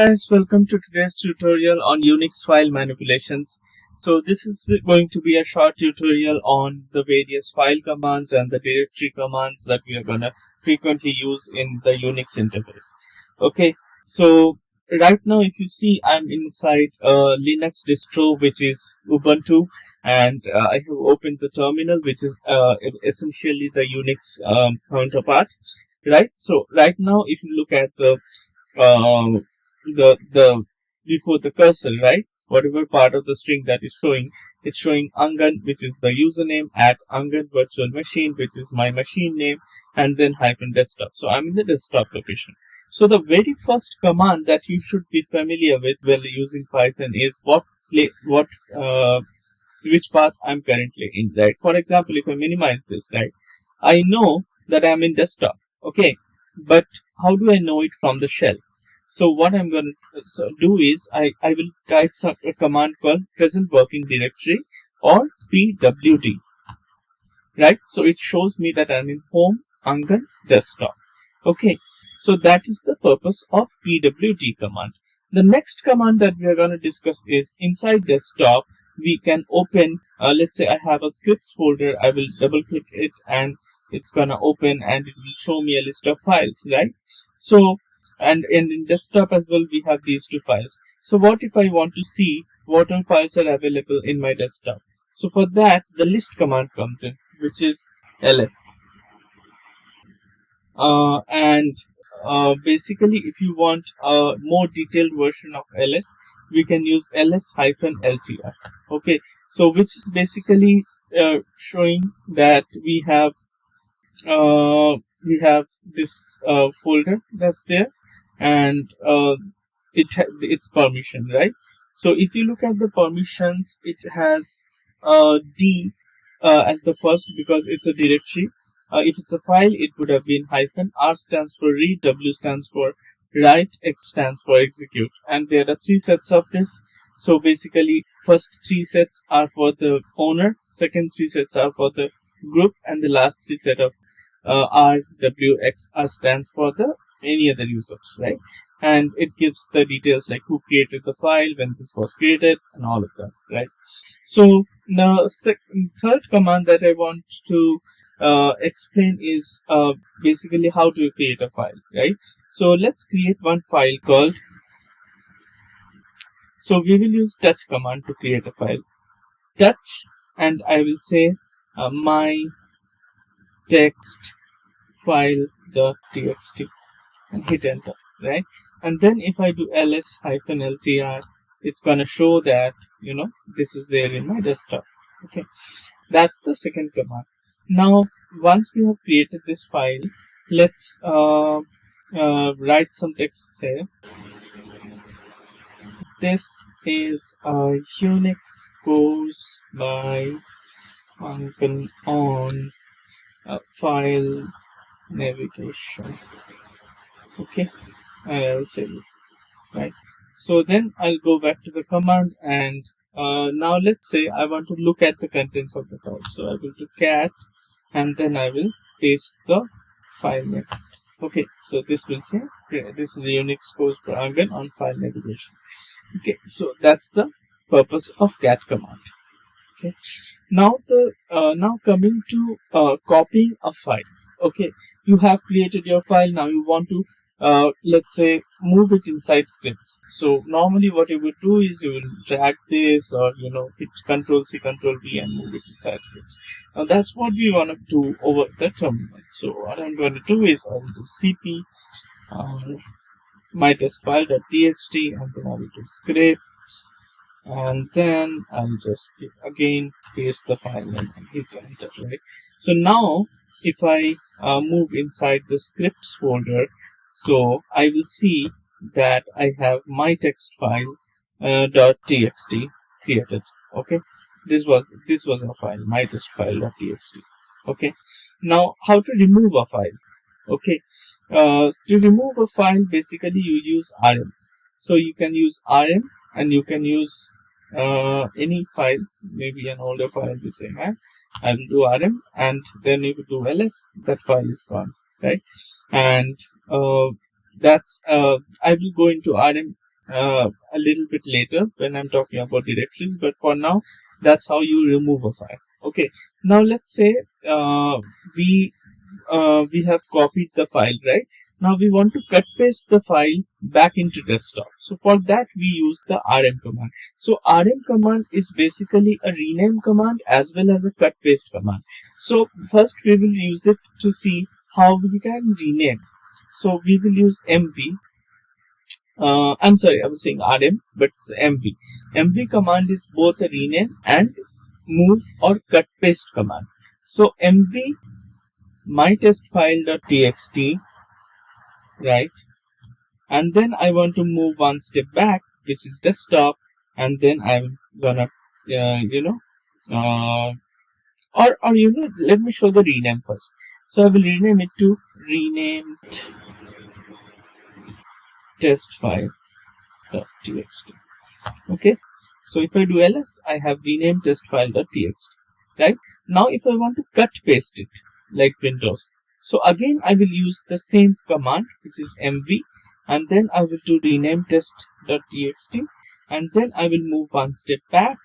Guys, welcome to today's tutorial on Unix file manipulations. So this is going to be a short tutorial on the various file commands and the directory commands that we are going to frequently use in the Unix interface. Okay, so right now if you see, I'm inside a Linux distro which is Ubuntu, and I have opened the terminal which is essentially the Unix counterpart, right? So right now if you look at the before the cursor, right, whatever part of the string that is showing, it's showing Angan, which is the username, at Angan virtual machine, which is my machine name, and then hyphen desktop. So I'm in the desktop location. So the very first command that you should be familiar with while using Python is which path I'm currently in, right? For example, if I minimize this, right, I know that I'm in desktop, okay, but how do I know it from the shell? So what I'm going to do is I will type a command called present working directory, or pwd, right? So it shows me that I'm in home, Angan, desktop. Okay, so that is the purpose of pwd command. The next command that we are going to discuss is inside desktop. We can open, let's say I have a scripts folder. I will double click it and it's going to open and it will show me a list of files, right? So and in desktop as well, we have these two files. So what if I want to see what all files are available in my desktop? So for that, the list command comes in, which is ls. Basically, if you want a more detailed version of ls, we can use ls-ltr. Okay, so which is basically showing that we have this folder that's there, and its permission, right? So if you look at the permissions, it has D as the first because it's a directory. If it's a file, it would have been hyphen. R stands for read, W stands for write, X stands for execute, and there are three sets of this. So basically, first three sets are for the owner, second three sets are for the group, and the last three set of R, W, X, R stands for the any other users, right? And it gives the details like who created the file, when this was created, and all of that, right? So the third command that I want to explain is basically how to create a file, right? So let's create one file called, so we will use touch command to create a file. Touch, and I will say my text file.txt and hit enter, right? And then if I do ls-ltr, it's gonna show that this is there in my desktop. Okay, that's the second command. Now once we have created this file, let's write some text here. This is a Unix course by Uncle on file navigation. Okay, I'll save it, right? So then I'll go back to the command, and now let's say I want to look at the contents of the file. So I will do cat, and then I will paste the file name. Okay, so this will say this is a Unix course by Angan on file navigation. Okay, so that's the purpose of cat command. Okay, now coming to copying a file. Okay, you have created your file. Now you want to let's say move it inside scripts. So normally what you would do is you will drag this, or hit Ctrl+C, Ctrl+V and move it inside scripts. Now that's what we want to do over the terminal. So what I'm going to do is I will do cp my test file.txt, and then I will do scripts, and then I'll just again paste the file name and hit enter, right? So now if I move inside the scripts folder, so I will see that I have my text file .txt created. Okay, this was a file, my test file.txt. Okay, now how to remove a file? Okay, to remove a file, basically you use rm. So you can use rm, and you can use any file, maybe an older file which I have. I will do rm, and then if you do ls, that file is gone, right? And that's I will go into rm a little bit later when I'm talking about directories, but for now, that's how you remove a file. Okay, now let's say we have copied the file, right? Now we want to cut paste the file back into desktop. So for that we use the rm command. So rm command is basically a rename command as well as a cut paste command. So first we will use it to see how we can rename. So we will use mv. I'm sorry, I was saying rm, but it's mv. Mv command is both a rename and move or cut paste command. So mv mytestfile.txt, right? And then I want to move one step back, which is desktop, and then I'm gonna, let me show the rename first. So I will rename it to rename testfile.txt. Okay. So if I do ls, I have renamed testfile.txt, right? Now if I want to cut paste it like Windows, so again I will use the same command, which is mv, and then I will do rename test.txt, and then I will move one step back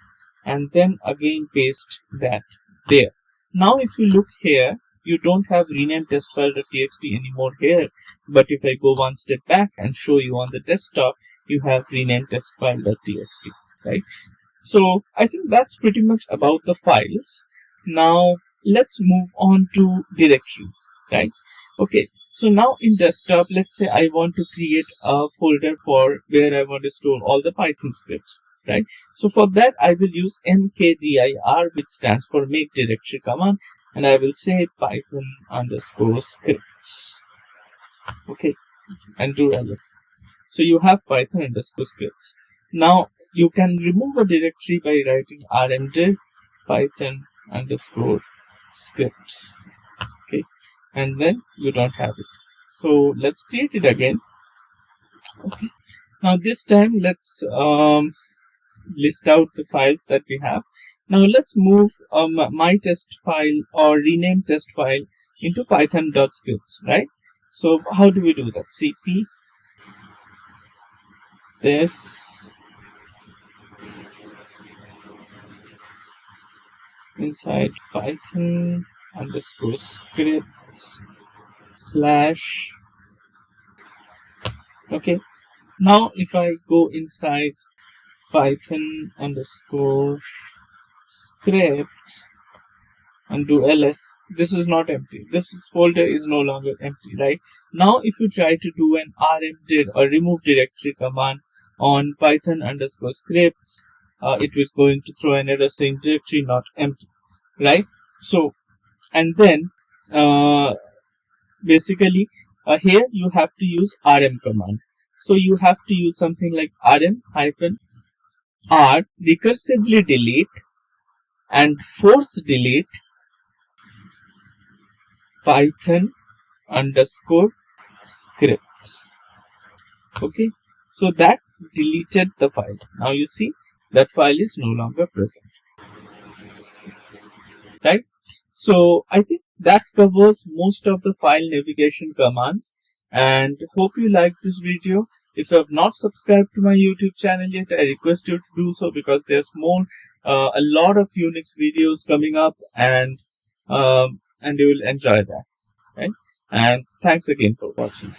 and then again paste that there. Now if you look here, you don't have rename testfile.txt anymore here, but if I go one step back and show you on the desktop, you have rename testfile.txt, right? So I think that's pretty much about the files. Now let's move on to directories, right? Okay, so now in desktop, let's say I want to create a folder for where I want to store all the Python scripts, right? So for that I will use mkdir, which stands for make directory command, and I will say python underscore scripts. Okay, and do ls. So you have python underscore scripts. Now you can remove a directory by writing rmdir python underscore scripts. Okay, and then you don't have it. So let's create it again. Okay, now this time let's list out the files that we have. Now let's move my test file or rename test file into python.scripts, right? So how do we do that? cp this inside python underscore scripts slash. Okay, now if I go inside python underscore scripts and do ls, this is not empty. This folder is no longer empty, right? Now if you try to do an rmdir or remove directory command on python underscore scripts, it was going to throw an error saying directory not empty, right? So, and then basically here you have to use rm command. So you have to use something like rm hyphen r recursively delete and force delete python underscore scripts. Okay, so that deleted the file. Now you see that file is no longer present, right? So I think that covers most of the file navigation commands, and hope you liked this video. If you have not subscribed to my YouTube channel yet, I request you to do so, because there's a lot of Unix videos coming up, and you will enjoy that, right? And thanks again for watching.